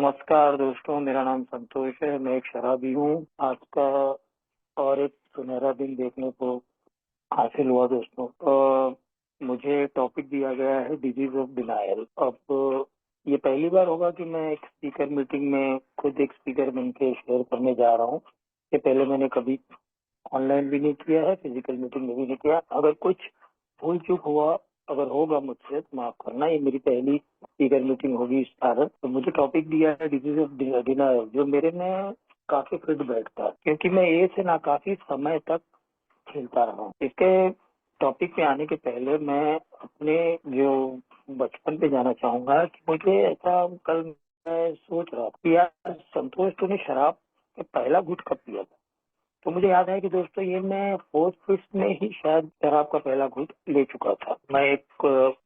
नमस्कार दोस्तों, मेरा नाम संतोष है। मैं एक शराबी हूँ। आज का और एक सुनहरा दिन देखने को हासिल हुआ दोस्तों। मुझे टॉपिक दिया गया है डिजीज ऑफ डिनायल। अब ये पहली बार होगा कि मैं एक स्पीकर मीटिंग में खुद एक स्पीकर बन के शेयर करने जा रहा हूँ। ये पहले मैंने कभी ऑनलाइन भी नहीं किया है, फिजिकल मीटिंग में भी नहीं किया। अगर कुछ भूल चूक हुआ, अगर होगा मुझसे तो माफ करना। ये मेरी पहली स्पीकर मीटिंग होगी इस कारण। तो मुझे टॉपिक दिया है डिजीज ऑफ डिनायल, जो मेरे में काफी फिट बैठता है, क्योंकि मैं ए से ना काफी समय तक खेलता रहा हूँ। इसके टॉपिक पे आने के पहले मैं अपने जो बचपन पे जाना चाहूंगा कि मुझे ऐसा कल मैं सोच रहा था कि यार संतोष, तूने शराब का पहला घूंट कब पिया था? तो मुझे याद है कि दोस्तों ये मैं फोर्थ फिफ्थ में ही शायद शराब का पहला घूंट ले चुका था। मैं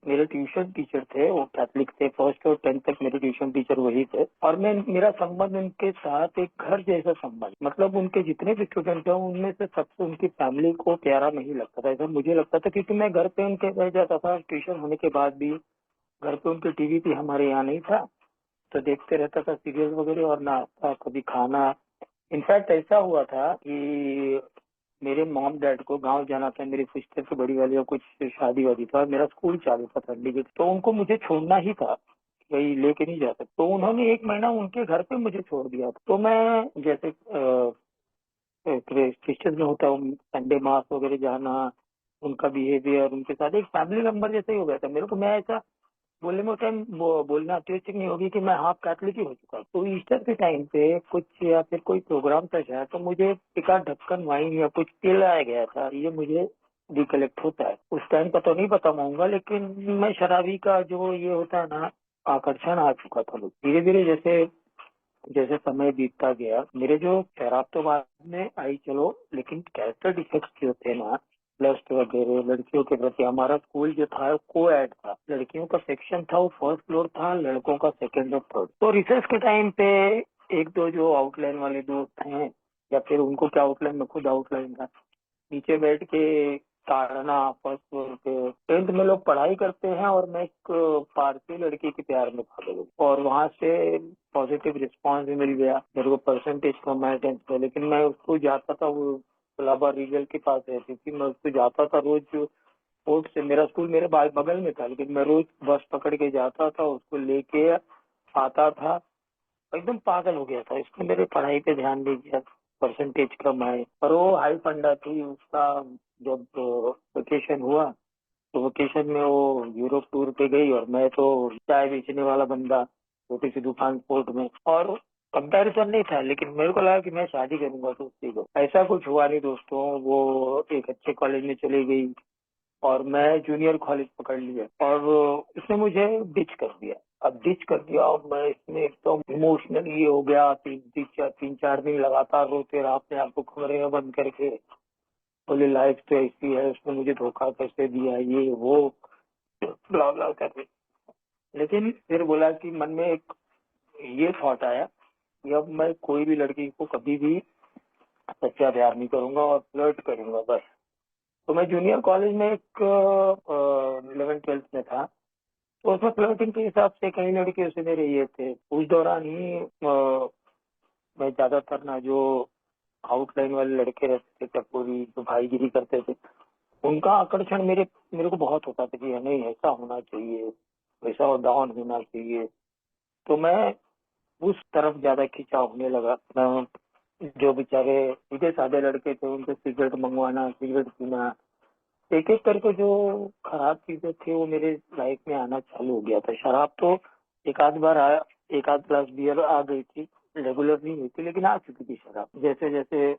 मेरे ट्यूशन टीचर थे, वो कैथलिक थे। फर्स्ट और 10th तक मेरे ट्यूशन टीचर वही थे, और मेरा संबंध उनके साथ एक घर जैसा संबंध, मतलब उनके जितने भी स्टूडेंट थे उनमें से सबसे उनकी फैमिली को प्यारा नहीं लगता था, ऐसा मुझे लगता था। क्योंकि मैं घर पे उनके रह जाता था, ट्यूशन होने के बाद भी घर पे उनके टीवी भी हमारे यहाँ नहीं था, तो देखते रहता था सीरियल वगैरह और नाश्ता कभी खाना। इनफैक्ट ऐसा हुआ था कि मेरे मॉम डैड को गांव जाना था, मेरी सिस्टर से बड़ी वाली, और कुछ शादी वादी था, मेरा स्कूल चालू था ठंडी के, तो उनको मुझे छोड़ना ही था, वही लेके नहीं जा सकते। तो उन्होंने 1 महीना उनके घर पे मुझे छोड़ दिया। तो मैं जैसे क्रिश्चियन में होता हूँ, संडे मास वगैरह जाना, उनका बिहेवियर उनके साथ एक फैमिली मेंबर जैसे ही हो गया था मेरे को। मैं ऐसा बोलने में उस टाइम बोलना अत्योचित नहीं होगी कि मैं हाफ कैथलिक ही हो चुका। तो ईस्टर के टाइम पे कुछ या फिर कोई प्रोग्राम था शायद, तो मुझे एक आध ढक्कन वाइन या कुछ पिलाया गया था, ये मुझे रिकलेक्ट होता है। उस टाइम का तो नहीं पता होगा, लेकिन मैं शराबी का जो ये होता है ना, आकर्षण आ चुका था। धीरे धीरे जैसे जैसे समय बीतता गया, मेरे जो शराब तो बाद में आई चलो, लेकिन कैरेक्टर डिफेक्ट्स जो थे ना, लस्ट वगैरह, लड़कियों के प्रति, हमारा स्कूल जो था को एड था, लड़कियों का सेक्शन था वो फर्स्ट फ्लोर था, लड़कों का सेकंड और थर्ड। तो रिसर्च के टाइम पे एक दो जो आउटलाइन वाले दोस्त हैं, या फिर उनको क्या आउटलाइन, में खुद आउटलाइन था, नीचे बैठ के ताड़ना फर्स्ट फ्लोर पे। 10th में लोग पढ़ाई करते हैं और मैं एक पारसी लड़की के प्यार में पड़ गई, और वहां से पॉजिटिव रिस्पांस भी मिल गया। मेरे को परसेंटेज कम है 10th में, लेकिन मैं उसको जाता था, वो कोलाबा रीगल के पास रहती थी, मैं उसको जाता था रोज। कोर्ट से मेरा स्कूल मेरे बगल में था, लेकिन मैं रोज बस पकड़ के जाता था, उसको लेके आता था। एकदम पागल हो गया था, इसने मेरे पढ़ाई पे ध्यान नहीं दिया, परसेंटेज कम आए। पर वो हाई फंडा थी उसका। जब वेकेशन हुआ तो वेकेशन में वो यूरोप टूर पे गई, और मैं तो चाय बेचने वाला बंदा, छोटी सी दुकान पोर्ट में, और कंपैरिजन नहीं था, लेकिन मेरे को लगा कि मैं शादी करूंगा तो उससे को। ऐसा कुछ हुआ नहीं दोस्तों। वो एक अच्छे कॉलेज में चली गई और मैं जूनियर कॉलेज पकड़ लिया, और उसने मुझे डिच कर दिया। अब डिच कर दिया और मैं इसमें एकदम इमोशनल ये हो गया। 3-4 दिन लगातार रोते रहा, अपने आप को कमरे में बंद करके। बोले लाइफ तो ऐसी है, उसने मुझे धोखा कैसे दिया, ये वो ब्ला ब्ला कर। लेकिन फिर बोला कि मन में एक ये थॉट आया कि अब मैं कोई भी लड़की को कभी भी सच्चा प्यार नहीं करूंगा और फ्लर्ट करूंगा बस। तो मैं जूनियर कॉलेज में एक 11th-12th में था, तो उसमें फ्लर्टिंग के हिसाब से कई लड़के से मेरे ये थे। उस दौरान ही मैं ज्यादातर ना जो आउटलाइन वाले लड़के रहते थे, टपोरी जो भाईगिरी करते थे, उनका आकर्षण मेरे को बहुत होता था कि नहीं ऐसा होना चाहिए, वैसा डाउन होना चाहिए। तो मैं उस तरफ ज्यादा खिंचाव होने लगा। मैं जो बेचारे सीधे साधे लड़के थे उनसे सिगरेट मंगवाना, सिगरेट पीना, एक एक करके जो खराब चीजें थी वो मेरे लाइफ में आना चालू हो गया था। शराब तो एक आध बार आया, एक आध ग्लास बियर आ गई थी, रेगुलर नहीं हुई थी, लेकिन आ चुकी थी शराब। जैसे जैसे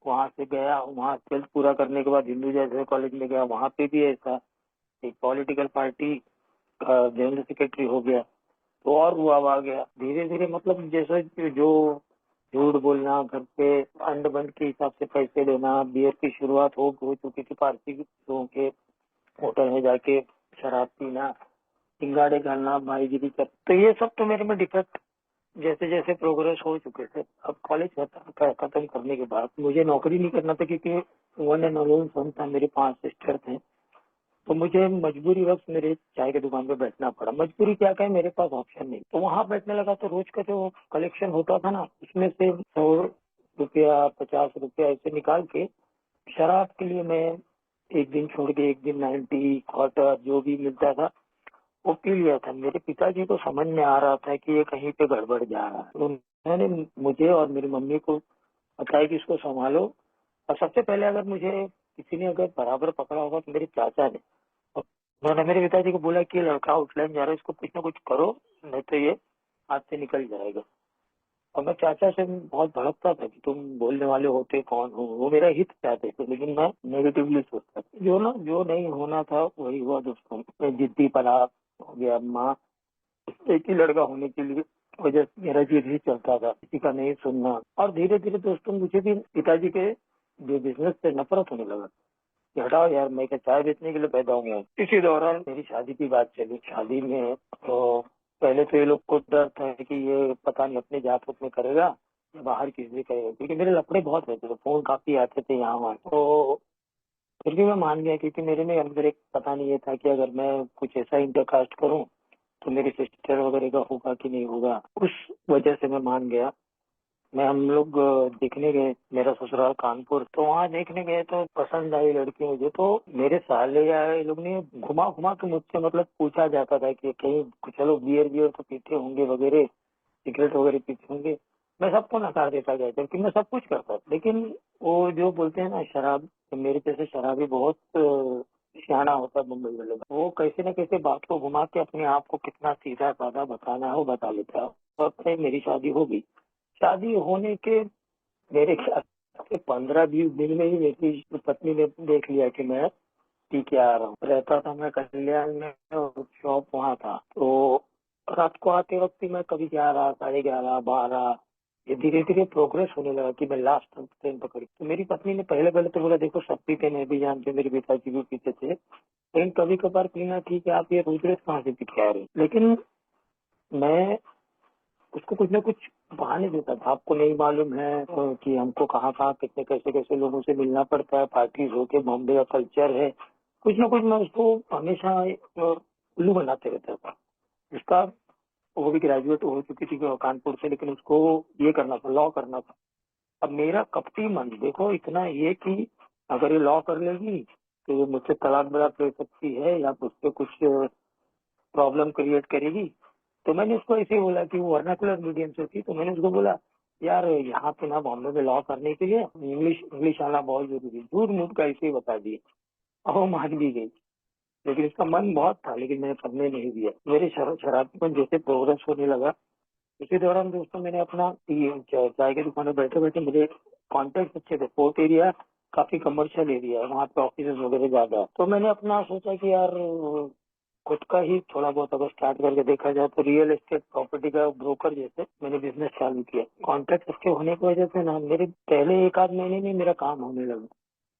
वहां से गया, वहां 12th पूरा करने के बाद हिंदू जैसे कॉलेज में गया, वहां पे भी ऐसा एक पॉलिटिकल पार्टी का जनरल सेक्रेटरी हो गया, तो और हुआ आ गया। धीरे धीरे मतलब जैसे जो झूठ बोलना, घर पे अंड बंद के हिसाब से पैसे देना, बियर की शुरुआत हो चुकी थी, पारसी लोगों के होटल में जाके शराब पीना, सिंगाड़े खाना, भाईगिरी कर। तो ये सब तो मेरे में डिफेक्ट जैसे जैसे प्रोग्रेस हो चुके थे। अब कॉलेज खत्म करने के बाद मुझे नौकरी नहीं करना था, क्योंकि वन एंड ओनली सन था, मेरे 5 सिस्टर थे। तो मुझे मजबूरी वक्त मेरे चाय की दुकान पे बैठना पड़ा। मजबूरी क्या कहे, मेरे पास ऑप्शन नहीं, तो वहां बैठने लगा। तो रोज का जो कलेक्शन होता था ना, उसमें से 100 रुपया 50 रुपया ऐसे निकाल के शराब के लिए मैं एक दिन छोड़ के एक दिन 90 क्वार्टर जो भी मिलता था वो पी लिया था। मेरे पिताजी को समझ में आ रहा था कि ये कहीं पे गड़बड़ जा रहा है। तो उन्होंने मुझे और मेरी मम्मी को बताया कि इसको संभालो। और सबसे पहले अगर मुझे किसी ने अगर बराबर पकड़ा होगा तो मेरे चाचा ने। और उन्होंने मेरे पिताजी को बोला कि लड़का आउटलाइन जा रहा है, इसको कुछ ना कुछ करो, नहीं तो ये हाथ से निकल जाएगा। और मैं चाचा से बहुत भड़कता था कि तुम बोलने वाले होते कौन हो। वो मेरा हित चाहते थे, लेकिन मैं नेगेटिवली सोचता था। जो नहीं होना था वही हुआ दोस्तों। मैं जिद्दी पना हो गया। माँ एक ही लड़का होने के लिए वजह से मेरा जिद ही चलता था, किसी का नहीं सुनना। और धीरे धीरे दोस्तों मुझे भी पिताजी के जो बिजनेस से नफरत होने लगा कि हटाओ यार, मैं क्या चाय बेचने के लिए पैदा हुआ। इसी दौरान मेरी शादी की बात चली। शादी में तो पहले तो ये लोग को डर था कि ये पता नहीं अपने जात में करेगा या बाहर किसी से करेगा, क्योंकि मेरे लफड़े बहुत रहते थे, फोन काफी आते थे यहाँ वहाँ। तो फिर भी मैं मान गया, क्योंकि मेरे में अंदर एक पता नहीं ये था कि अगर मैं कुछ ऐसा इंटरकास्ट करूं तो मेरी सिस्टर वगैरह का होगा कि नहीं होगा। उस वजह से मैं मान गया। मैं हम लोग देखने गए, मेरा ससुराल कानपुर। तो वहाँ देखने गए तो पसंद आई लड़की मुझे। तो मेरे साले या ये लोग ने घुमा घुमा के मुझसे मतलब पूछा जाता था कि कहीं चलो बियर बियर तो पीते होंगे वगैरह, सिगरेट वगैरह पीते होंगे। मैं सबको नकार देता गया क्योंकि मैं सब कुछ करता था। लेकिन वो जो बोलते हैं ना शराब, तो मेरे जैसे शराबी बहुत सियाना होता है मुंबई वाले। वो कैसे न कैसे बात को घुमा के अपने आप को कितना सीधा साधा बताना है वो बता लेता है। और फिर मेरी शादी हो गई। शादी होने के मेरे ख्याल से 15-20 दिन में ही मेरी पत्नी ने देख लिया कि मैं पी के आ रहा हूँ। रहता था मैं कल्याण में और शॉप वहाँ था। तो रात को आते वक्त ही मैं कभी 11, 11:30, 12, ये धीरे धीरे प्रोग्रेस होने लगा कि मैं लास्ट ट्रेन पकड़ी। तो मेरी पत्नी ने पहले पहले तो बोला देखो सब पीते, मैं भी जानते, मेरे पिताजी भी पीते थे, लेकिन कभी कभार पीना ठीक है, आप ये रोज रोज कहाँ से पी के आ रहे हो। लेकिन मैं उसको कुछ ना कुछ बहाने देता था। आपको नहीं मालूम है कि हमको कहाँ कहाँ कितने कैसे कैसे लोगों से मिलना पड़ता है, पार्टीज होके, बॉम्बे का कल्चर है, कुछ ना कुछ मैं उसको हमेशा उल्लू बनाते रहता था। उसका वो भी ग्रेजुएट हो चुकी थी कानपुर से, लेकिन उसको ये करना था, लॉ करना था। अब मेरा कपटी मन देखो इतना ये कि अगर ये लॉ कर लेगी तो ये मुझसे तलाक बलाक ले सकती है या मुझ पे कुछ प्रॉब्लम क्रिएट करेगी। तो मैंने उसको ऐसे ही बोला कि वो वर्नाकुलर मीडियम से थी। तो मैंने उसको बोला यार यहाँ पे ना बॉम्बे में लॉ करने के लिए इंग्लिश इंग्लिश आना बहुत जरूरी है। झूठ मूठ का ऐसे ही बता दिए और वो मान भी गई। लेकिन इसका मन बहुत था, लेकिन मैंने करने नहीं दिया। मेरे शराबपन जैसे प्रोग्रेस होने लगा, उसी दौरान दोस्तों मैंने अपना चाय की दुकान में बैठे बैठे मेरे कॉन्टेक्ट अच्छे थे। फोर्ट एरिया काफी कमर्शियल एरिया है, वहाँ पे ऑफिस वगैरह ज्यादा है। तो मैंने अपना सोचा कि यार खुद का ही थोड़ा बहुत अगर स्टार्ट करके देखा जाए तो रियल एस्टेट प्रॉपर्टी का ब्रोकर जैसे मैंने बिजनेस चालू किया। कॉन्ट्रैक्ट अच्छे होने की वजह से ना मेरे पहले 1 आध महीने में मेरा काम होने लगा।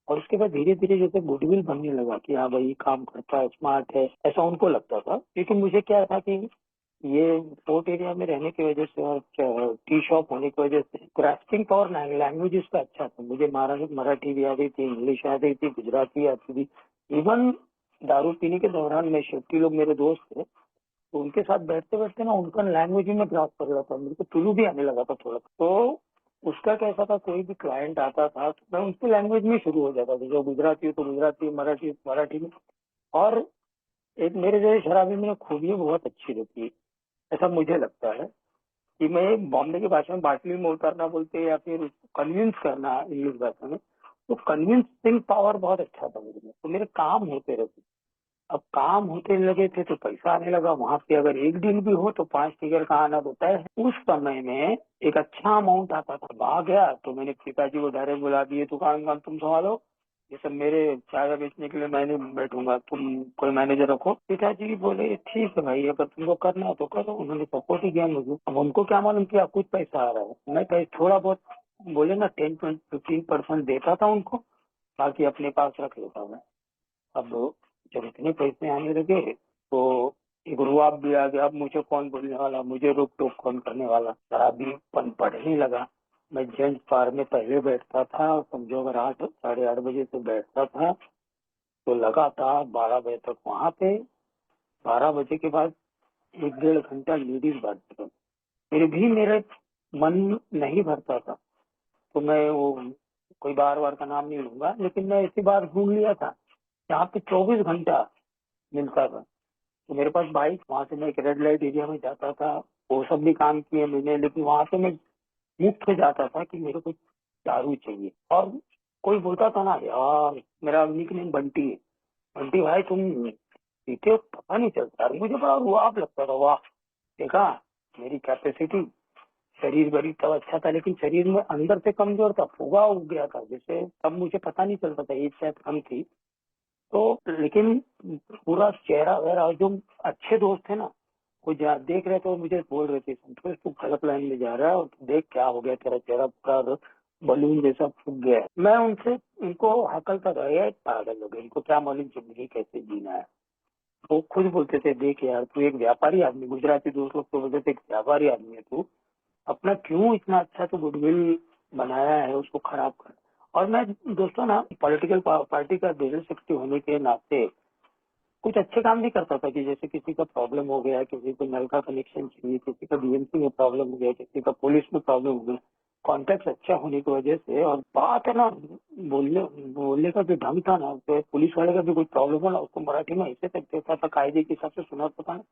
और उसके बाद धीरे धीरे जैसे गुडविल बनने लगा कि हाँ भाई काम करता है, स्मार्ट है, ऐसा उनको लगता था। क्योंकि मुझे क्या था कि ये पोर्ट एरिया में रहने की वजह से और टी शॉप होने की वजह से ग्रास्पिंग पावर लैंग्वेजेस का अच्छा था। मुझे मराठी भी आती थी, इंग्लिश आती थी, गुजराती आती थी। इवन दारू पीने के दौरान मैं शेट्टी लोग मेरे दोस्त थे, तो उनके साथ बैठते बैठते ना उनका लैंग्वेज ही मैं ग्रास कर रहा था। मेरे को तुलु भी आने लगा था थोड़ा। तो उसका कैसा था, कोई भी क्लाइंट आता था तो मैं उनकी लैंग्वेज में शुरू हो जाता था। जो गुजराती हो तो गुजराती, मराठी मराठी में। और एक मेरे जैसे शराबी में खूबी बहुत अच्छी रहती है, ऐसा मुझे लगता है कि मैं बॉम्बे की भाषा में बाटली में उतारना बोलते हैं या फिर कन्विंस करना इंग्लिश भाषा में, तो कन्विंसिंग पावर बहुत अच्छा था मेरे में। तो मेरे काम होते रहते। अब काम होते लगे थे तो पैसा आने लगा। वहां पे अगर एक डील भी हो तो 5 फिगर का आना होता है। उस समय में एक अच्छा अमाउंट आता था। आ गया तो मैंने पिताजी को डायरेक्ट बुला दिए, दुकान काम तुम संभालो, ये सब मेरे चाय बेचने के लिए मैं नहीं बैठूंगा, तुम कोई मैनेजर रखो। पिताजी बोले ठीक है भाई, अगर तुमको करना है तो करो। उन्होंने सपोर्ट ही किया मुझे। अब उनको क्या मालूम कि आप कुछ पैसा आ रहा है, मैं पैसे थोड़ा बहुत बोले ना 10-15% देता था उनको, बाकी अपने पास रख लेता मैं। अब जब इतने पैसे आने लगे तो एक रुआब भी आ गया। अब मुझे कौन बोलने वाला, मुझे रोक टोक कौन करने वाला। शराबीपन बढ़ने लगा। मैं जेंट्स बार में पहले बैठता था, समझो अगर 8, 8:30 बजे से बैठता था तो लगातार 12 बजे तक वहां पे, 12 बजे के बाद 1 डेढ़ घंटा लेडीज बाथरूम, फिर भी मेरे मन नहीं भरता था। तो मैं वो कोई बार बार का नाम नहीं लूंगा, लेकिन मैं इसी बार ढूंढ लिया था यहाँ पे 24 घंटा मिलता था। तो मेरे पास बाइक, वहां से मैं एक रेड लाइट एरिया में जाता था, वो सब भी काम किए मैंने, लेकिन वहां से मैं मुक्त हो जाता था कि मेरे को दारू चाहिए। और कोई बोलता था ना, यार मेरा निक नेम बंटी है, बंटी भाई तुम पीते हो पता नहीं चलता। और मुझे बड़ा रुआब लगता था, वाह देखा मेरी कैपेसिटी, शरीर बड़ी तब अच्छा था, लेकिन शरीर में अंदर से कमजोर था, फुगा उग गया था जैसे, तब मुझे पता नहीं चलता था, एज शायद कम थी। तो लेकिन पूरा चेहरा वगैरह, और जो अच्छे दोस्त थे ना, वो देख रहे थे और मुझे बोल रहे थे, संतोष तू गलत लाइन में जा रहा है, और देख क्या हो गया, तेरा चेहरा पूरा बलून जैसा फूक गया है। मैं उनसे उनको हकलता था, ये पागल लोग, इनको क्या मालूम जिंदगी कैसे जीना है। वो खुद बोलते थे, देख यार तू एक व्यापारी आदमी, गुजराती दोस्त लोग तो बोलते थे एक व्यापारी आदमी है तू, अपना क्यों इतना अच्छा तो गुडविल बनाया है उसको खराब कर। और मैं दोस्तों ना, पॉलिटिकल पार्टी का जनरल सेक्रेटरी होने के नाते कुछ अच्छे काम भी करता था, कि जैसे किसी का प्रॉब्लम हो गया, किसी को नल का कनेक्शन चाहिए, किसी का बीएमसी में प्रॉब्लम हो गया, किसी का पुलिस में प्रॉब्लम हो गया, कॉन्टेक्ट अच्छा होने की वजह से। और बात है ना, बोलने बोलने का जो ढंग था ना, तो पुलिस वाले का भी कोई प्रॉब्लम हो ना, उसको मराठी में ऐसे तक देता था, कायदे के हिसाब से सुना था ना,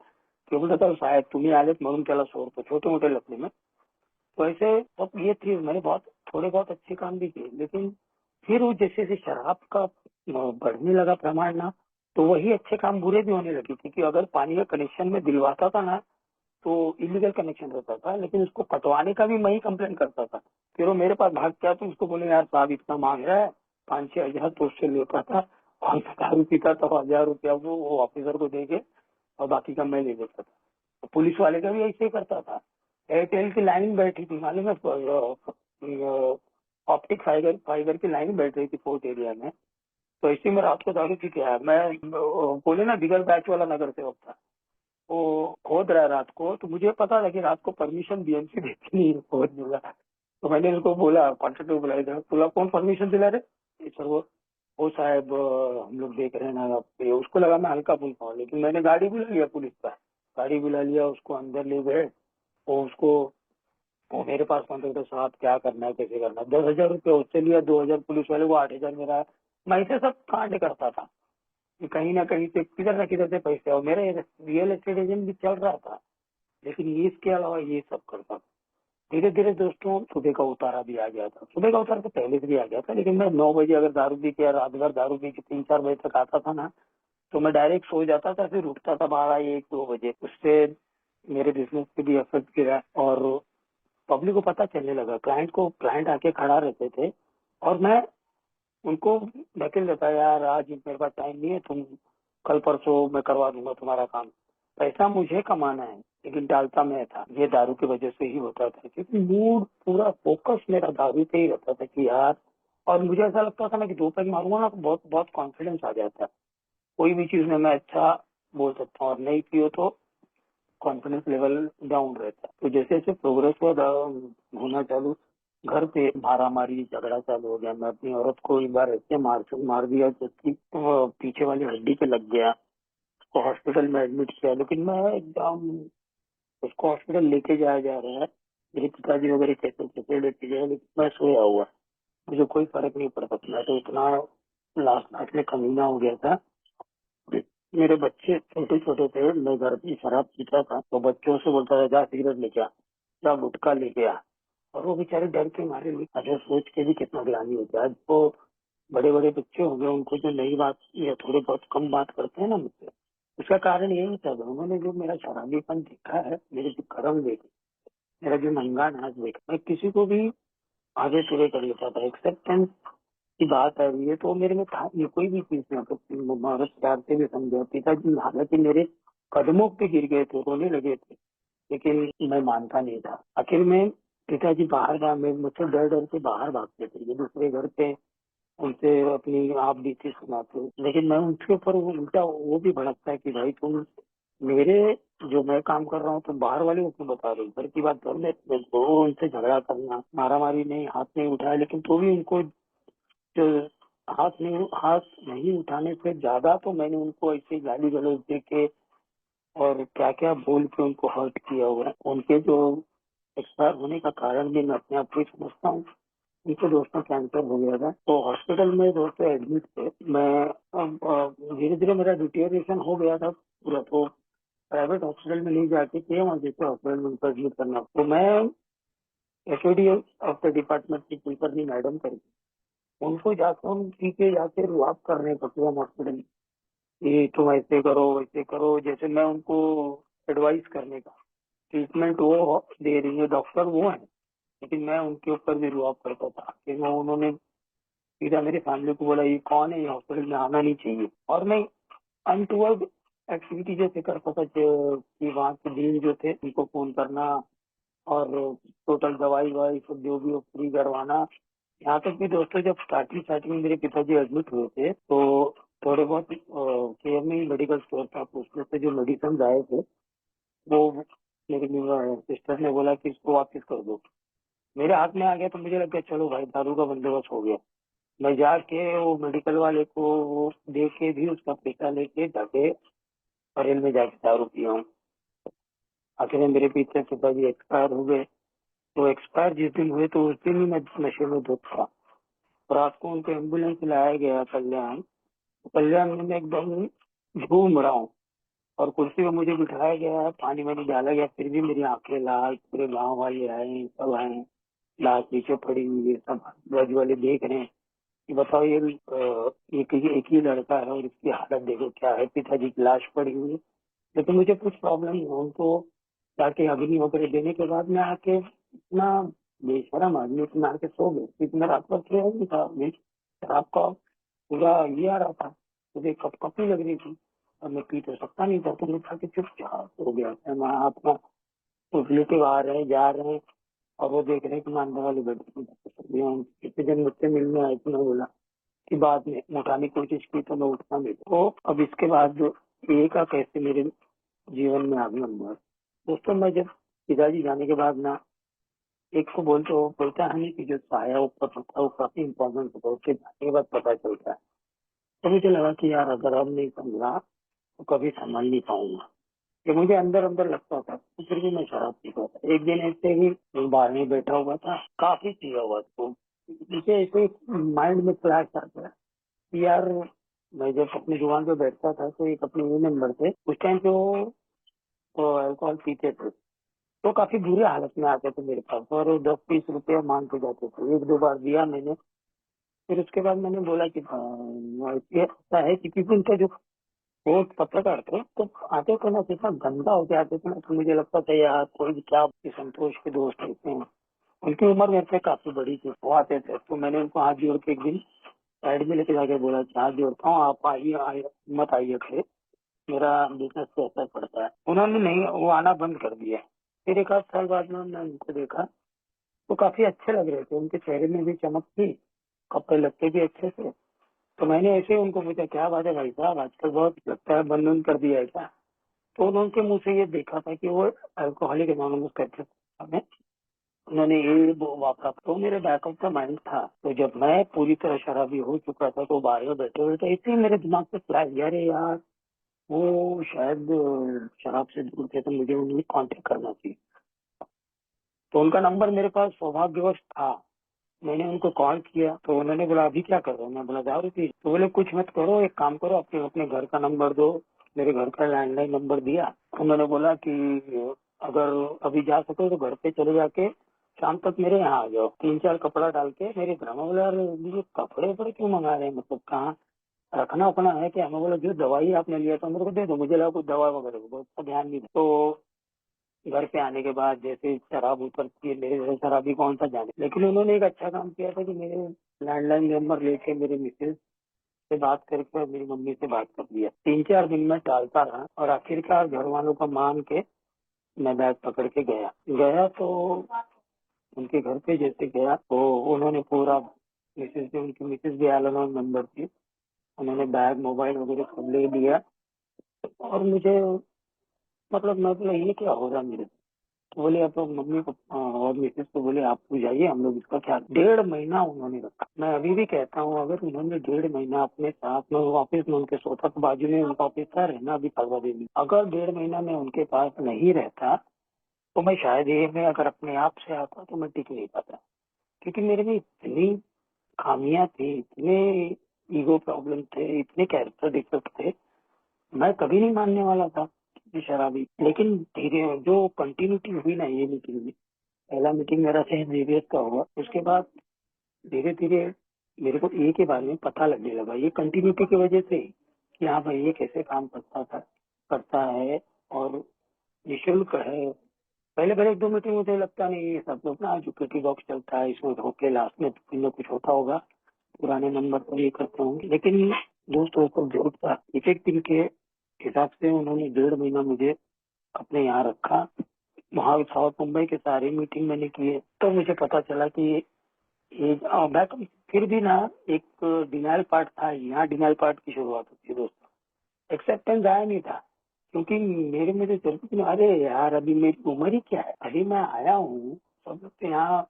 कि बोलता था शायद तुम्ही आलेत म्हणून त्याला सोडतो, छोटे मोटे लफड़े में। तो ऐसे तब ये थी, मैंने थोड़े बहुत अच्छे काम भी किए, लेकिन फिर वो जैसे जैसे शराब का बढ़ने लगा प्रमाण ना, तो वही अच्छे काम बुरे भी होने लगे, क्योंकि अगर पानी का कनेक्शन में दिलवाता था ना, तो इलीगल कनेक्शन रहता था, लेकिन उसको कटवाने का भी मैं ही कंप्लेन करता था। फिर वो मेरे पास भाग के आया, तो उसको बोले यार साहब इतना मांग रहा है, 5-6 हजार तो उससे लेता था, और दारू पीता था, 1000 रुपया वो ऑफिसर को दे के, और बाकी का मैं ले लेता था। तो पुलिस वाले का भी ऐसे ही करता था। एयरटेल की लाइन बैठी थी मालूम है, ऑप्टिक फाइबर फाइबर की लाइन बैठ रही थी फोर्ट एरिया में। तो इसी में रात को दारू पी के आया मैं, बोले ना बिगल बैच वाला नगर सेवक था, वो खोद रहा है रात को, तो मुझे पता था कि रात को परमिशन बीएमसी देती नहीं है खोदने का। तो मैंने उसको बोला, कॉन्ट्रेक्टर को बुलाया था, बोला कौन परमिशन दिला रहे सर, वो साहब हम लोग देख रहे हैं ना आप ये। उसको लगा मैं हल्का फुल्का हूँ, लेकिन मैंने गाड़ी बुला लिया पुलिस का, गाड़ी बुला लिया, उसको अंदर ले गए। वो उसको, वो मेरे पास कॉन्ट्रेक्टर साहब क्या करना है कैसे करना है, 10,000 रुपये उससे लिया, 2,000 पुलिस वाले को, 8,000 मेरा। मैं ऐसे सब कांड करता था कि कहीं ना कहीं से किधर ना किधर से पैसे, और मेरा रियल एस्टेट एजेंट भी चल रहा था, लेकिन ये इसके अलावा ये सब करता था। धीरे धीरे दोस्तों सुबह का उतारा भी आ गया था, सुबह का उतारा तो पहले से भी आ गया था, लेकिन मैं 9 बजे अगर दारू पी के, रात भर दारू पी के 3-4 बजे तक आता था ना, तो मैं डायरेक्ट सो जाता था, फिर उठता था 12-1-2 बजे। उससे मेरे बिजनेस पे भी इफेक्ट गिरा, और पब्लिक को पता चलने लगा, क्लाइंट आके खड़ा रहते थे, और मैं उनको धकेल देता, यार आज मेरे पास टाइम नहीं है, तुम कल परसों मैं करवा दूंगा तुम्हारा काम। पैसा मुझे कमाना है, लेकिन डालता मैं था, ये दारू की वजह से ही होता था, क्योंकि मूड पूरा फोकस मेरा दारू पे ही रहता था कि यार। और मुझे ऐसा लगता था ना कि 2 पैग मारूंगा ना, तो बहुत बहुत कॉन्फिडेंस आ जाता है, कोई भी चीज में मैं अच्छा बोल सकता हूँ, और नहीं पियो तो कॉन्फिडेंस लेवल डाउन रहता है। तो जैसे जैसे प्रोग्रेस हुआ होना चालू, घर पे मारामारी झगड़ा चालू हो गया। मैं अपनी औरत को एक बार ऐसे मार दिया जबकि पीछे वाली हड्डी पे लग गया, उसको हॉस्पिटल में एडमिट किया, लेकिन मैं एकदम, उसको हॉस्पिटल लेके जाया जा रहा है, मेरे पिताजी वगैरह कैसे कैसे लेके जाए, लेकिन मैं सोया हुआ, मुझे कोई फर्क नहीं पड़ता। मैं तो इतना लास्ट लास्ट में कमीना हो गया था। मेरे बच्चे छोटे छोटे थे, मैं घर की शराब पीता था, तो बच्चों से बोलता था जा सिगरेट लेके आ, जा गुटखा लेके आ, और वो बेचारे डर के मारे नहीं। अच्छा सोच के भी कितना ग्लानि होता है। आज तो बड़े बड़े बच्चे हो गए, उनको जो नई बात या थोड़े बहुत कम बात करते हैं ना मुझसे, उसका कारण यही था, उन्होंने जो मेरा शराबीपन देखा है, मेरे जो कर्म देखे, मेरा जो नंगा नाच देखा, मैं किसी को भी आगे तुरे कर लेता था। एक्सेप्टेंस की बात आ रही है तो मेरे में था ये, कोई भी चीज नहीं तो महाराज प्यार से भी समझा। पिताजी हालांकि मेरे कदमों पे गिर गए थे, रोने लगे थे, लेकिन मैं मानता नहीं था। आखिर में पिताजी बाहर मुझसे डर डर के बाहर भागते थे, ये दूसरे घर पे उनसे अपनी आप बीती सुनाते, लेकिन मैं उनके ऊपर वो उल्टा वो भी भड़कता है कि भाई तुम मेरे जो मैं काम कर रहा हूँ तुम बाहर वाले को क्यों बता रहे हो, घर की बात घर में। तो उनसे झगड़ा करना, मारा मारी नहीं, हाथ नहीं उठाया, लेकिन तो भी उनको जो हाथ नहीं उठाने से ज्यादा तो मैंने उनको ऐसे गाली गलौज दे के और क्या क्या बोल के उनको हर्ट किया हुआ है। उनके जो एक्सपायर होने का कारण भी मैं अपने आप को ही समझता हूँ। उनके दोस्तों कैंसर हो गया था, तो हॉस्पिटल में दोस्तों एडमिट थे। मैं धीरे धीरे मेरा डिटेरिएशन हो गया था पूरा, तो प्राइवेट हॉस्पिटल में नहीं जाके के वहाँ जैसे हॉस्पिटल में उनको एडमिट करना, तो मैं एचओडी ऑफ द डिपार्टमेंट की कुलकर्णी मैडम करके उनको जाकर उनकी के जाके रुआब करने को पूरा हॉस्पिटल, ये तुम ऐसे करो वैसे करो, जैसे मैं उनको एडवाइस करने का। ट्रीटमेंट वो दे रही है, डॉक्टर वो है, लेकिन मैं उनके ऊपर भी रुआब करता था कि मैं उन्होंने सीधा मेरे फैमिली को बोला ये कौन है, ये हॉस्पिटल में आना नहीं चाहिए। और मैं अनटूवर्ड एक्टिविटी जैसे करता था कि वहाँ के डीन जो थे उनको फोन करना और टोटल दवाई वाई सब जो भी हो फ्री करवाना। यहाँ तक भी दोस्तों जब स्टार्टिंग स्टार्टिंग में मेरे पिताजी एडमिट हुए थे, तो थोड़े बहुत केयर में ही मेडिकल स्टोर था, तो उसमें से जो मेडिसिन आए थे वो मेरी सिस्टर ने बोला कि इसको वापस कर दो। मेरे हाथ में आ गया तो मुझे लग गया चलो भाई दारू का बंदोबस्त हो गया। मैं जाके वो मेडिकल वाले को वो दे के भी उसका पैसा लेके जाके फरेल में जाके दारू पिया हूँ। आखिर में मेरे पीछे पिताजी एक्सपायर हो गए। तो एक्सपायर जिस दिन हुए तो उस दिन ही मैं नशे में धुत था। रात को उनको एम्बुलेंस से लाया गया कल्याण। तो कल्याण में मैं एकदम झूम रहा हूँ और कुर्सी में मुझे बिठाया गया, पानी वानी डाला गया, फिर भी मेरी आंखें लाल, पूरे गांव वाले आए, सब आए, लाश नीचे पड़ी हुई है, सब बाजू वाले देख रहे हैं कि बताओ ये एक ही लड़का है और इसकी हालत देखो क्या है। पिताजी की लाश पड़ी हुई है, लेकिन मुझे कुछ प्रॉब्लम नहीं है। उनको जाके अग्नि वगैरह देने के बाद में आके इतना बेशरम आदमी इतना आके सो गए, क्योंकि मैं रात भर सोया ही नहीं था। शराब का पूरा ये आ रहा था, मुझे कप कपी लग रही थी और मैं पी तो सकता नहीं था, तो मैं जाके चुपचाप हो गया। मैं अपना रिलेटिव आ रहे हैं जा रहे हैं और वो देख रहे हैं कि मैं अंदर वाले बेड में कितने जन मुझसे मिलने आए थे। मैं बोला कि बाद में उठाने की कोशिश की तो मैं उठना नहीं, तो अब इसके बाद जो एक का कैसे मेरे जीवन में आगमन हुआ। दोस्तों मैं जब पिताजी जाने के बाद ना, एक को बोलते हो बोलता है नहीं कि जो साया ऊपर होता है वो काफी इम्पोर्टेंट होता है, उसके जाने के बाद पता चलता है। तो मुझे लगा कि यार अगर अब नहीं समझा तो कभी समझ नहीं पाऊंगा। कि मुझे अंदर अंदर लगता था तो फिर भी मैं शराब पीता था। एक दिन ऐसे ही बाहर में बैठा हुआ था, काफी पिया हुआ था, मुझे ऐसे माइंड में फ्लैश आ गया कि यार मैं जब अपनी दुकान पे बैठता था तो एक अपने वो नंबर थे, उस टाइम पे वो अल्कोहल पीते थे, तो काफी बुरे हालत में आते थे मेरे पास और 10-20 रुपया मांग के जाते थे। एक दो बार दिया मैंने, फिर उसके बाद मैंने बोला कि ये ऐसा है कि क्योंकि उनका जो वो पत्रकार थे तो आते थे ना कितना गंदा होके आते थे ना, तो मुझे लगता था यार कोई भी क्या संतोष के दोस्त होते हैं। उनकी उम्र मेरे से काफी बड़ी थी, वो आते थे तो मैंने उनको हाथ जोड़ के एक दिन साइड में लेके जाके बोला कि हाथ जोड़ता हूँ, आप मत आइए थे, मेरा बिजनेस पे असर पड़ता है। उन्होंने नहीं, वो आना बंद कर दिया। फिर एक आध साल बाद में मैंने उनको देखा तो काफी अच्छे लग रहे थे, उनके चेहरे में भी चमक थी, कपड़े लगते भी अच्छे थे। तो मैंने ऐसे ही उनको पूछा क्या बात है भाई साहब, आजकल बहुत लगता है बंद बंद कर दिया है क्या। तो उनके मुंह से ये देखा था कि वो अल्कोहलिक एनोनिमस करते थे, उन्होंने ये वो वापरा, तो मेरे बैक ऑफ द माइंड था। तो जब मैं पूरी तरह शराबी हो चुका था तो बाहर में बैठे हुए थे, इसलिए मेरे दिमाग से फ्लैश गया, अरे यार वो शायद शराब से दूर थे तो मुझे उन्हें कांटेक्ट करना चाहिए। तो उनका नंबर मेरे पास सौभाग्यवश था, मैंने उनको कॉल किया तो उन्होंने बोला अभी क्या कर रहे हो। मैं बोला दारू पी। तो बोले कुछ मत करो, एक काम करो, अपने अपने घर का नंबर दो। मेरे घर का लैंडलाइन नंबर दिया। उन्होंने बोला कि अगर अभी जा सको तो घर पे चले जाके शाम तक मेरे यहाँ आ जाओ, 3-4 कपड़ा डाल के मेरे घर में। बोला यार ये कपड़े वपड़े क्यों मंगा रहे हैं, मतलब कहाँ रखना उखना है क्या। मैं बोला जो दवाई आपने लिया था मेरे को दे दो, मुझे लगा कुछ दवा वगैरह को उसका ध्यान नहीं। तो घर पे आने के बाद जैसे शराब उतरती है, मेरे जैसे शराबी कौन सा जाने, लेकिन उन्होंने एक अच्छा काम किया था कि मेरे लैंडलाइन नंबर लेके मेरे मिसेज से बात करके और मेरी मम्मी से बात कर दिया। 3-4 दिन में टालता रहा और आखिरकार घर वालों का मान के मैं बैग पकड़ के गया। तो उनके घर पे जैसे गया तो उन्होंने पूरा मिसेज से, उनकी मिसेज भी एलोनोन नंबर थी, उन्होंने बैग मोबाइल वगैरह सब ले लिया। और मुझे मतलब मैं बोला ये क्या हो रहा है मेरे साथ? तो बोले अब तो मम्मी को और मिसेज को बोले आप लोग जाइए, हम लोग इसका ख्याल। 1.5 महीना उन्होंने रखा। मैं अभी भी कहता हूँ अगर उन्होंने 1.5 महीना अपने साथ में ऑफिस में उनके सोता तो बाजू में उनका ऑफिस था, रहना भी फरवा देवी, अगर 1.5 महीना में उनके पास नहीं रहता तो मैं शायद ये मैं अगर अपने आप से आता तो मैं टिक नहीं पाता, क्योंकि मेरे में इतनी खामियां थी, इतने ईगो प्रॉब्लम थे, इतने कैरेक्टर डिफेक्ट थे, मैं कभी नहीं मानने वाला था कि शराबी। लेकिन धीरे जो कंटिन्यूटी हुई ना ये मीटिंग में, पहला मीटिंग मेरा सेंट जेवियर्स का हुआ, उसके बाद धीरे धीरे मेरे को ए के बारे में पता लगने लगा, ये कंटिन्यूटी की वजह से कि हाँ भाई ये कैसे काम करता है और निःशुल्क है। पहले पहले 1-2 मीटिंग मुझे लगता नहीं, ये सब लोग ना जो पेटी बॉक्स चलता है इसमें होके लास्ट में कुछ होता होगा, पुराने नंबर पर ये करते होंगे, लेकिन दोस्तों को जरूरत था। एक दिन के हिसाब से उन्होंने 1.5 महीना मुझे अपने यहाँ रखा। वहाँ साउथ मुंबई के सारे मीटिंग मैंने किए, तो मुझे पता चला कि बैक फिर भी ना एक डिनाइल पार्ट था, यहाँ डिनाइल पार्ट की शुरुआत होती है दोस्तों। एक्सेप्टेंस आया नहीं था, क्योंकि मेरे में तो जरूरत नहीं, अरे यार अभी मेरी उम्र ही क्या है, अभी मैं आया हूँ, सब लोग तो यहाँ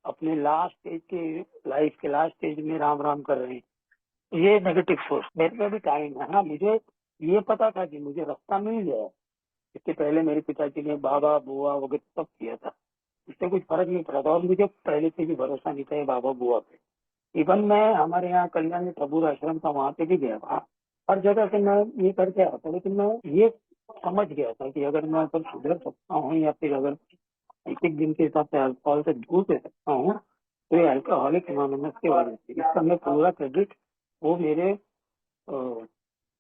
अपने लास्ट स्टेज के लाइफ के लास्ट स्टेज में राम राम कर रहे हैं। ये नेगेटिव सोच, मेरे पे भी टाइम है। हाँ मुझे ये पता था कि मुझे रास्ता मिल जाए, इसके पहले मेरे पिताजी ने बाबा बुआ वगैरह सब किया था, इससे कुछ फर्क नहीं पड़ा था और मुझे पहले से भी भरोसा नहीं था ये बाबा बुआ पे। इवन मैं हमारे यहाँ कल्याण में टबूर आश्रम था, वहाँ पे भी गया था, हर जगह से मैं ये करके आया था, लेकिन मैं ये समझ गया था कि अगर मैं अगर सुधर सकता हूँ या फिर अगर एक एक दिन के हिसाब से अल्कोहल से दूर रह सकता हूँ तो ये अल्कोहलिक एनोनिमस के वजह से, इसका मैं पूरा क्रेडिट वो मेरे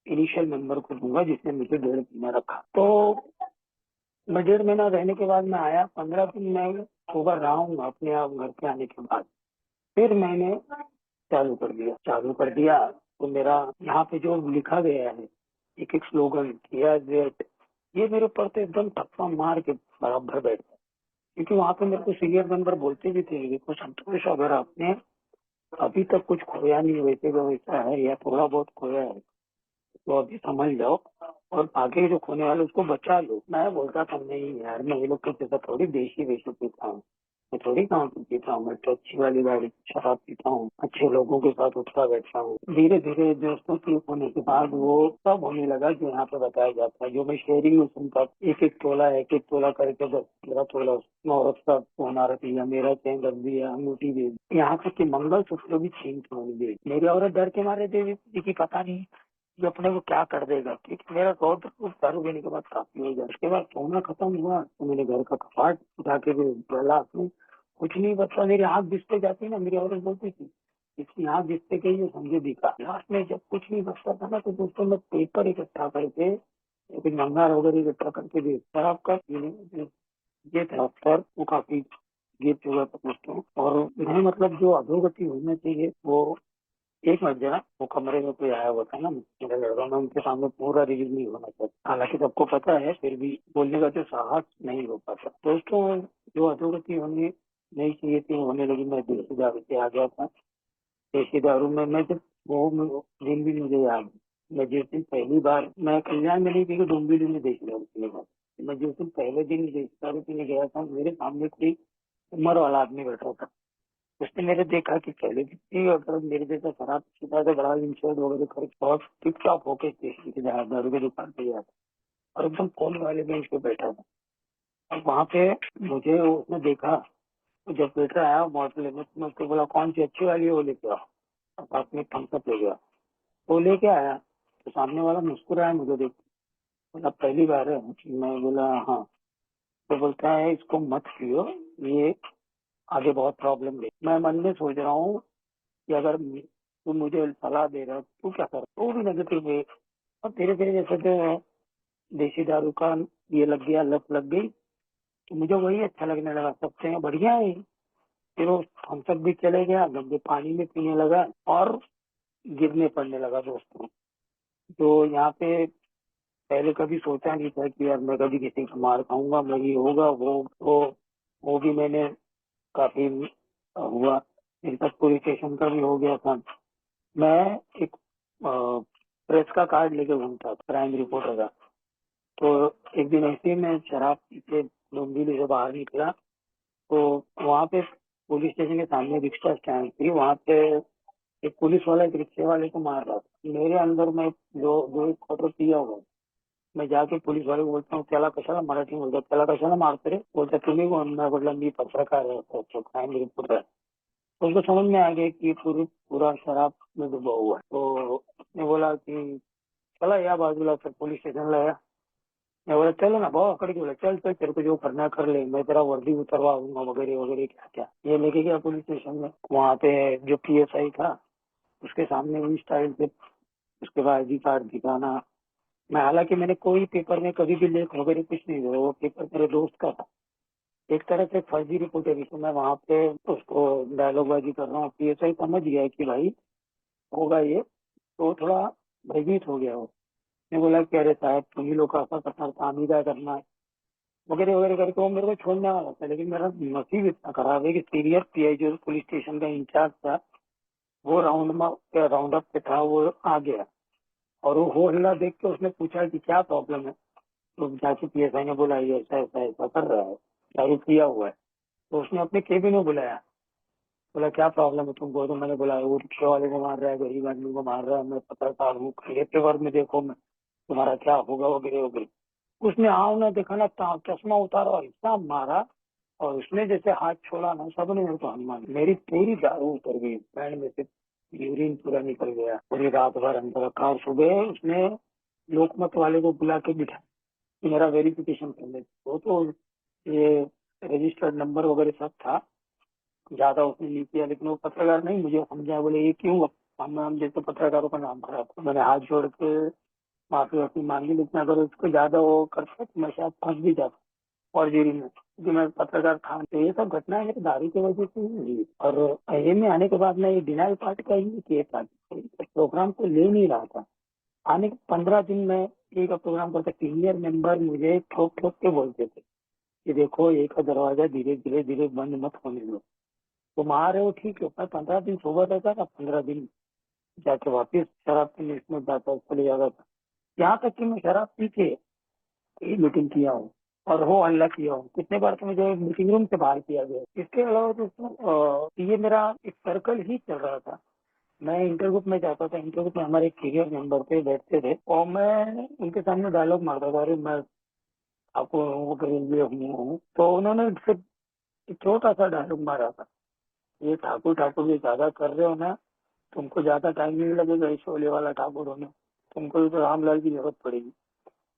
इनिशियल मेंबर को दूंगा जिसने मुझे 1.5 महीना रखा। तो मैं 1.5 महीना रहने के बाद मैं आया, 15 दिन मैं सोबर रहा हूँ अपने आप घर पे आने के बाद। फिर मैंने चालू कर दिया तो मेरा यहाँ पे जो लिखा गया है एक एक स्लोगन किया जेट, ये मेरे ऊपर तो एकदम थप्पा मार के बराबर बैठ गया, क्योंकि वहाँ पे मेरे को सीनियर मेंबर बोलते भी थे देखो संतोष अगर आपने अभी तक कुछ खोया नहीं वैसे का वैसा है या थोड़ा बहुत खोया है तो अभी समझ जाओ और आगे जो खोने वाले उसको बचा लो। मैं बोलता था नहीं यार मैं ये लोग के जैसा थोड़ी देशी वेशी पीता हूँ, मैं थोड़ी गाँव की पीता हूँ, मैं तो अच्छी वाली गाड़ी शराब पीता हूँ, अच्छे लोगों के साथ उठता बैठता हूँ। धीरे धीरे दोस्तों की होने के बाद वो सब होने लगा जो यहाँ पे बताया जाता है, जो मैं शेयरिंग में सुनता, एक एक तोला करके 10-15 तोला औरत का सोना रख लिया, मेरा चैन रख दिया, अंगूठी दे दी, यहाँ तक कि मंगलसूत्र भी छीन के उन्होंने दे दी। मेरी औरत डर के मारे दे दी कि पता नहीं ये अपने को क्या कर देगा, क्योंकि मेरा रौद्र रूप दारू पीने के बाद काफी हो गया। उसके बाद सोना खत्म हुआ तो मैंने घर का कपाट उठा के डाला में, कुछ नहीं बचा, मेरी आंख दिखते जाती ना, मेरी औरत बोलती थी इसकी आंख दिखते गई है समझे दिखा। लास्ट में जब कुछ नहीं बचता था ना तो दोस्तों मैं पेपर इकट्ठा करके एक भंगार वगैरह इकट्ठा करके दे शराब का ये था सर, वो काफी गिर चुका था दोस्तों। और मैं मतलब जो अधोगति होना चाहिए वो एक मिनट जरा, वो कमरे में कोई आया हुआ था ना मेरा लड़का, मैं उनके सामने पूरा रिलीज नहीं होना चाहता, हालांकि सबको पता है फिर भी बोलने का जो साहस नहीं हो पाता। दोस्तों जो अधोगति होनी नहीं चाहिए थी होने लगी, मैं देसी दारू से आ गया था। देसी दारू में मैं जब वो दिन भी मुझे याद है, मैं जिस दिन पहली बार मैं कल्याण में नहीं थी डोंबिवली में देसी दारू पीने गया, मैं जिस दिन पहले दिन देसी दारू पीने गया था मेरे सामने कोई उम्र वाला आदमी बैठा था। उसने मेरे देखा कि पहले भी अगर मेरे जैसा शराब पीता तो बड़ा इंश्योर वगैरह खर्च बहुत टिप-टॉप होके स्टेशन के दारू की दुकान पे गया था और एकदम कोने वाले बेंच पे बैठा था। और वहाँ पे मुझे उसने देखा तो जब वेटर आया बॉटल लेने तो मैं उसको बोला कौन सी अच्छी वाली है वो लेके आओ, और साथ में थम्सअप ले गया, वो लेके आया तो सामने वाला मुस्कुराया मुझे देख, बोला पहली बार है, मैं बोला हाँ, तो बोलता है इसको मत पियो, ये आगे बहुत प्रॉब्लम दे। मैं मन में सोच रहा हूँ कि अगर तू मुझे सलाह दे रहा है तू क्या कर, वो भी नेगेटिव है। और धीरे धीरे जैसे जो है देसी दारू का ये लग गया, लत लग गई, तो मुझे वही अच्छा लगने लगा, सबसे बढ़िया है। फिर वो थम्सअप भी चले गया, गंदे पानी में पीने लगा और गिरने पड़ने लगा दोस्तों। तो यहाँ पे पहले कभी सोचा नहीं था कि यार मैं कभी किसी को मार खाऊंगा, मैं ये होगा वो भी मैंने काफी हुआ, मेरे पास पुलिस स्टेशन का भी हो गया था। मैं एक प्रेस का कार्ड लेके घूमता क्राइम रिपोर्टर का, तो एक दिन ऐसे ही मैं शराब पी के डोंबिवली से बाहर निकला तो वहाँ पे पुलिस स्टेशन के सामने रिक्शा स्टैंड थी, वहाँ पे एक पुलिस वाला एक रिक्शे वाले को मार रहा था। मेरे अंदर में दो दो एक क्वार्टर पिया हुआ, मैं जाके पुलिस वाले को बोलता हूँ त्याला कशाला, मराठी में बोलता त्याला कशाला मारते रे, बोलता तुम्ही कोण, मैं बोला मी पत्रकार है, तो क्राइम रिपोर्टर है। तो उसको समझ में आ गया कि पूरा शराब में डूबा हुआ है। तो उसने बोला कि चला या बाजूला, फिर पुलिस स्टेशन लाया। मैं बोला चलो ना भाव अकड़ के, बोला चल चल तेरे को जो करना है कर ले, मैं तेरा वर्दी उतरवा दूंगा वगैरह वगैरह क्या क्या। ये लेके गया पुलिस स्टेशन में, वहाँ पे जो PSI था उसके सामने इस स्टाइल से उसके बाद ID कार्ड दिखाना। मैं हालांकि मैंने कोई पेपर में कभी भी लेख वगैरह कुछ नहीं दिया, वो पेपर मेरे दोस्त का था, एक तरह से फर्जी रिपोर्ट है। तो मैं वहाँ पे उसको डायलॉग बाजी कर रहा हूँ, PSI समझ गया कि भाई होगा ये, तो थोड़ा भयभीत हो गया वो। मैं बोला कि अरे साहब तुम ही लोग का ऐसा करना, काम ही क्या करना है वगैरह वगैरह करके वो मेरे को छोड़ने वाला था। लेकिन मेरा नसीब इतना खराब है कि सीनियर PI जो पुलिस स्टेशन का इंचार्ज था वो राउंड अप पे था, वो आ गया और वो हो हल्ला देख के उसने पूछा कि क्या प्रॉब्लम है। तो जाके PSI ने बोला ये ऐसा ऐसा ऐसा कर रहा है, दारू पिया हुआ है। तो उसने अपने केबिन में बुलाया, बोला क्या प्रॉब्लम है तुमको। तो मैंने बोला वो रिक्शा वाले को मार रहा है, गरीब आदमी को मार रहा है, मैं पत्रकार हूँ, ये पेपर में देखो मैं तुम्हारा क्या होगा वगैरह वगैरह। उसने आओ ना देखा ना, चश्मा उतारा और इतना मारा, और उसने जैसे हाथ छोड़ा ना सबने मेरे को हनुमान, मेरी पूरी दारू उतर गई पैंट में से, यूरिन पूरा निकल गया, पूरी रात भर अंदर रखा। और सुबह उसने लोकमत वाले को बुला के बिठा कि मेरा वेरिफिकेशन करने। वो तो ये रजिस्टर्ड नंबर वगैरह सब था, ज्यादा उसने नहीं किया। लेकिन वो पत्रकार नहीं मुझे समझा, बोले ये क्यों हम जैसे पत्रकारों का नाम खराब। तो मैंने हाथ जोड़ के माफी वाफी मांगी, लेकिन अगर उसको ज्यादा वो करता तो मैं शायद फंस भी जाता फौरगिरी में, क्योंकि मैं पत्रकार था। तो ये सब घटनाएं मेरे दारू की वजह से ही हुई। और ये में आने के बाद मैं ये डिनाइल पार्टी का ही किए था, प्रोग्राम को ले नहीं रहा था। आने के 15 दिन में एक प्रोग्राम करता, सीनियर मेंबर मुझे ठोक ठोक के बोलते थे कि देखो एक का दरवाजा धीरे धीरे धीरे बंद मत होने दो। तुम आ रहे हो ठीक है, मैं 15 दिन सोबर रहता था, 15 दिन जाके वापिस शराब पीने इसमें जाता चले जाता था। यहाँ तक कि मैं शराब पी के मीटिंग किया हूँ और हो हल्ला किया हूँ कितने बार, तो मुझे मीटिंग रूम से बाहर किया गया। इसके अलावा दोस्तों ये मेरा एक सर्कल ही चल रहा था। मैं इंटरग्रुप में जाता था, इंटरग्रुप में हमारे एक सीनियर मेंबर पे बैठते थे और मैं उनके सामने डायलॉग मारता था, अरे मैं आपको वो करेंगे हूँ। तो उन्होंने सिर्फ एक छोटा सा डायलॉग मारा था, ये ठाकुर ठाकुर जी ज्यादा कर रहे हो ना, तुमको ज्यादा टाइम नहीं लगेगा इस शोले वाला ठाकुर होने, तुमको तो रामलाल की जरूरत पड़ेगी।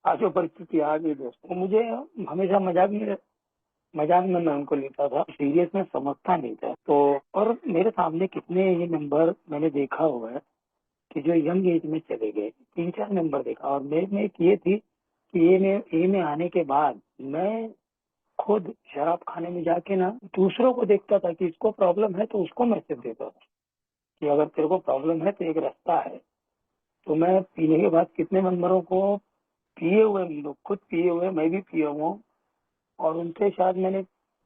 आज वो परिस्थिति आ गई दोस्तों। मुझे हमेशा मजाक में मैं उनको लेता था, सीरियस में समझता नहीं था। तो और मेरे सामने कितने ये मेंबर मैंने देखा हुआ है कि जो यंग एज में चले गए, 3-4 मेंबर देखा। और मेरे में एक ये थी कि ए में आने के बाद मैं खुद शराब खाने में जाके ना दूसरों को देखता था कि इसको प्रॉब्लम है तो उसको मैसेज देता था कि अगर तेरे को प्रॉब्लम है तो एक रास्ता है। तो मैं पीने के बाद कितने मेंबरों को, पिए हुए लोग खुद पिए हुए, मैं भी पिया हुआ हूँ, और उनसे शायद मैंने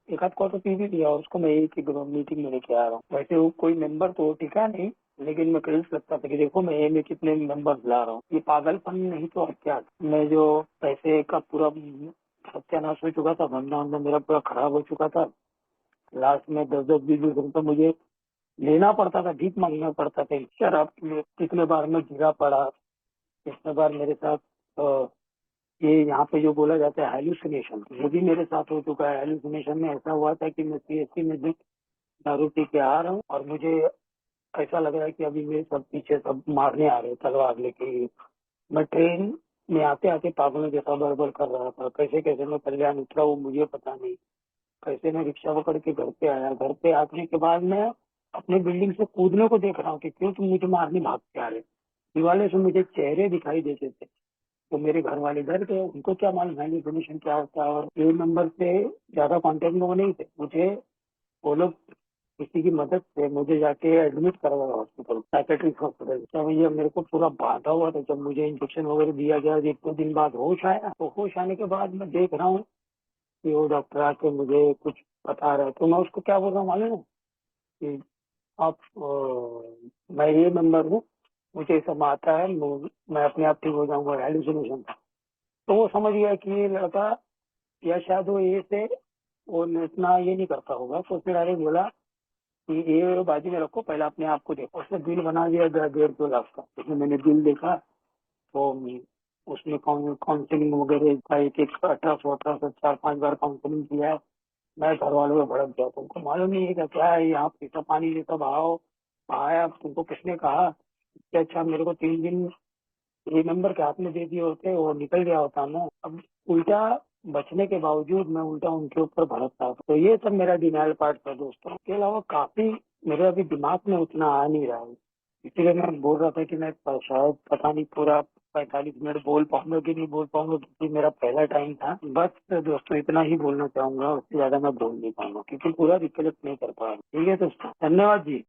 एक आध क्वार्टर पी भी लिया और उसको मैं एक ही मीटिंग में लेके आ रहा हूँ। वैसे वो कोई मेंबर तो टिका नहीं, लेकिन मैं कहीं लगता था कि देखो मैं ए में कितने मेंबर ला रहा हूँ। ये पागलपन नहीं तो और क्या। मैं जो पैसे का पूरा सत्यानाश हो चुका था, धंधा वंधा मेरा पूरा खराब हो चुका था। लास्ट में 10-10, 20-20 रुपए मुझे लेना पड़ता था, भीख मांगना पड़ता था शराब के लिए। कितने बार मैं गिरा पड़ा, कितने बार मेरे साथ ये यहाँ पे जो बोला जाता है हेलुसिनेशन, वो भी मेरे साथ हो चुका है। हेलुसिनेशन में ऐसा हुआ था कि मैं CSC में दारू पी के आ रहा हूँ और मुझे ऐसा लग रहा है कि अभी मेरे सब पीछे सब मारने आ रहे हैं तलवार लेके। मैं ट्रेन में आते आते पागलों जैसा बड़बड़ कर रहा था, कैसे कैसे मैं कल्याण उतरा वो मुझे पता नहीं, कैसे मैं रिक्शा पकड़ के घर पे आया। घर पे आने के बाद मैं अपने बिल्डिंग से कूदने को देख रहा हूँ कि क्यों तुम मुझे मारने भाग के आ रहे। दीवाले से मुझे चेहरे दिखाई देते थे, तो मेरे घर वाले डर गए, उनको क्या मालूम हेलुसिनेशन क्या होता है। और ये नंबर से ज्यादा कांटेक्ट में वो नहीं थे मुझे, वो लोग किसी की मदद से मुझे जाके एडमिट करवाया हॉस्पिटल, साइकेट्रिक हॉस्पिटल। क्या भैया मेरे को पूरा बांधा हुआ था। जब मुझे इंजेक्शन वगैरह दिया गया, 1-2 दिन बाद होश आया। तो होश आने के बाद मैं देख रहा हूँ कि वो डॉक्टर आके मुझे कुछ बता रहा है। तो मैं उसको क्या बोल रहा हूँ मालूम है कि आप मैं ये मेंबर हूँ, मुझे सब आता है, मैं अपने आप ठीक हो जाऊंगा हेलुसिनेशन। तो वो समझ गया कि ये लड़का या शायद वो ए से वो इतना ये नहीं करता होगा, तो उसने डायरेक्ट बोला कि ये बाजू में रखो, पहले अपने आप को देखो। उसने बिल बना दिया 1.5-2 लाख का। उसने मैंने बिल देखा तो उसने काउंसलिंग वगैरह का एक 1800 4-5 बार काउंसलिंग किया है। मैं घर वालों में भड़क गया, तुमको मालूम नहीं है क्या है यहाँ पैसा पानी जैसा बहाव आया, तुमको किसने कहा कि अच्छा मेरे को 3 दिन ये नंबर के हाथ में दे दिए होते, वो निकल गया होता ना। अब उल्टा बचने के बावजूद मैं उल्टा उनके ऊपर भड़कता था। तो ये सब मेरा डिनाइल पार्ट था दोस्तों। इसके अलावा काफी मेरे अभी दिमाग में उतना आ नहीं रहा है, इसीलिए मैं बोल रहा था कि मैं शायद पता नहीं पूरा 45 मिनट बोल पाऊंगा कि नहीं बोल पाऊंगा, क्योंकि मेरा पहला टाइम था। बस दोस्तों इतना ही बोलना चाहूंगा, उससे ज्यादा मैं बोल नहीं पाऊंगा क्योंकि पूरा रिकलेक्ट नहीं कर पाया। ठीक है दोस्तों, धन्यवाद जी।